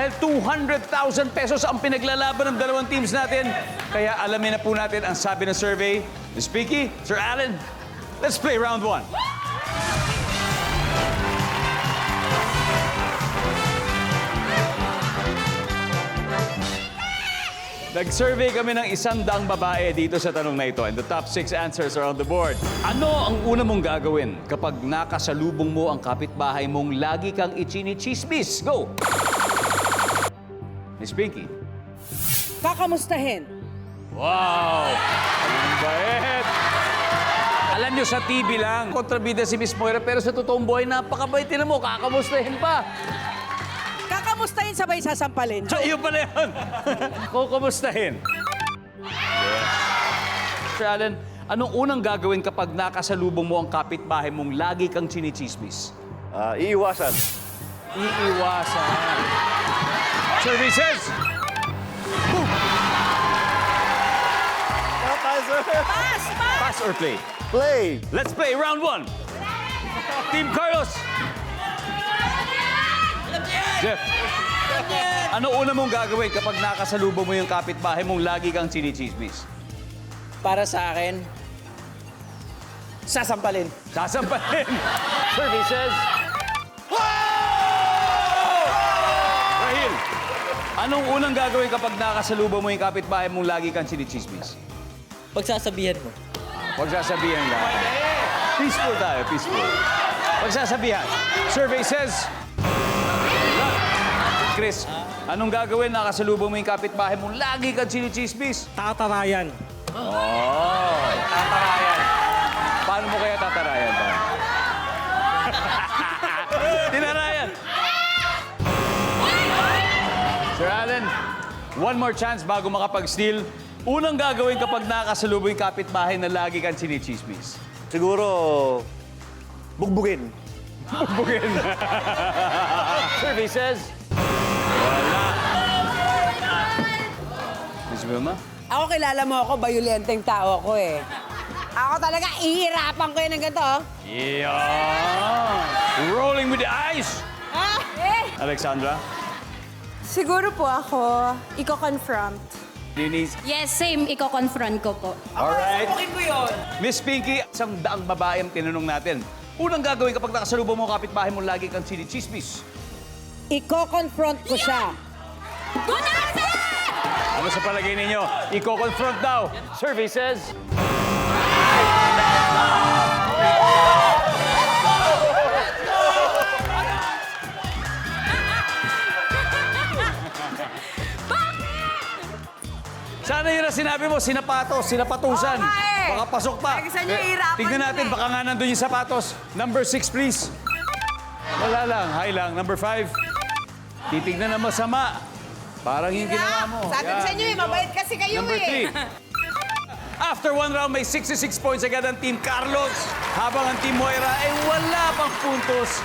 dahil 200,000 pesos ang pinaglalaban ng dalawang teams natin. Kaya alamin na po natin ang sabi ng survey. Ms. Pinky, Sir Allen, let's play round 1. Nag-survey kami ng 100 babae dito sa tanong na ito and the top 6 answers are on the board. Ano ang una mong gagawin kapag nakasalubong mo ang kapitbahay mong lagi kang ichinichismis? Go! Miss Pinky. Kakamustahin. Wow! Ang bait! Alam nyo, sa TV lang, kontrabida si Miss Moira, pero sa totoong buhay, napakabait din mo, kakamustahin pa. Kakamustahin sabay sasampalin. So, yun pala yun. Kukumustahin. Yes. Sir Allen, anong unang gagawin kapag nakasalubong mo ang kapitbahay mong lagi kang chinichismis? Iiwasan. Iiwasan. Services! Pass! Pass or play? Play. Let's play round 1. Team Carlos. Jeff. Ano una mong gagawin kapag nakasalubong mo yung kapitbahay mong lagi kang chinichismis? Para sa akin, sasampalin. Sasampalin. Services. Rahil, anong unang gagawin kapag nakasalubong mo yung kapitbahay mong lagi kang chinichismis? Pagsasabihan mo. Pagsasabihan lang. Peaceful tayo, peaceful. Pagsasabihan. Survey says... Chris, anong gagawin nakasalubong mo yung kapitbahay mong lagi kang chinichismis? Tatarayan. Oh, tatarayan. Paano mo kaya tatarayan? Tinarayan. Sir Allen, one more chance bago makapag-steal. Unang gagawin kapag nakasalubong yung kapitbahay na lagi kang chinichismis? Siguro, bugbugin. Bugbugin. Services. Wala. Miss Vilma? Ako kilala mo ako, bayulenteng tao ako eh. Ako talaga, ihirapan ko yan ng ganito. Yeah! Rolling with the eyes! Alexandra? Siguro po ako, iko-confront. Denise? Yes, same. Iko-confront ko po. Alright. Sasabukin ko yun. Miss Pinky, 100 babae ang tinanong natin. Unang gagawin kapag nakasalubong mo ang kapitbahay mo lagi kang chinichismis? Iko-confront ko siya. Good answer! Ano sa palagay ninyo? Iko-confront daw. Services. Sana yun ang sinabi mo, sinapatos, sinapatusan. Oo nga eh. Baka pasok pa. Ay, gusto niyo ihirapan Tignan yun natin, eh. baka nga nandun yung sapatos. Number 6, please. Wala lang, high lang. Number 5. Titignan na masama. Parang yung ginawa mo. Sabi ko Yan. sa inyo eh, mabait kasi kayo Number eh. 3. After one round, may 66 points agad ang Team Carlos. Habang ang Team Moira ay wala pang puntos.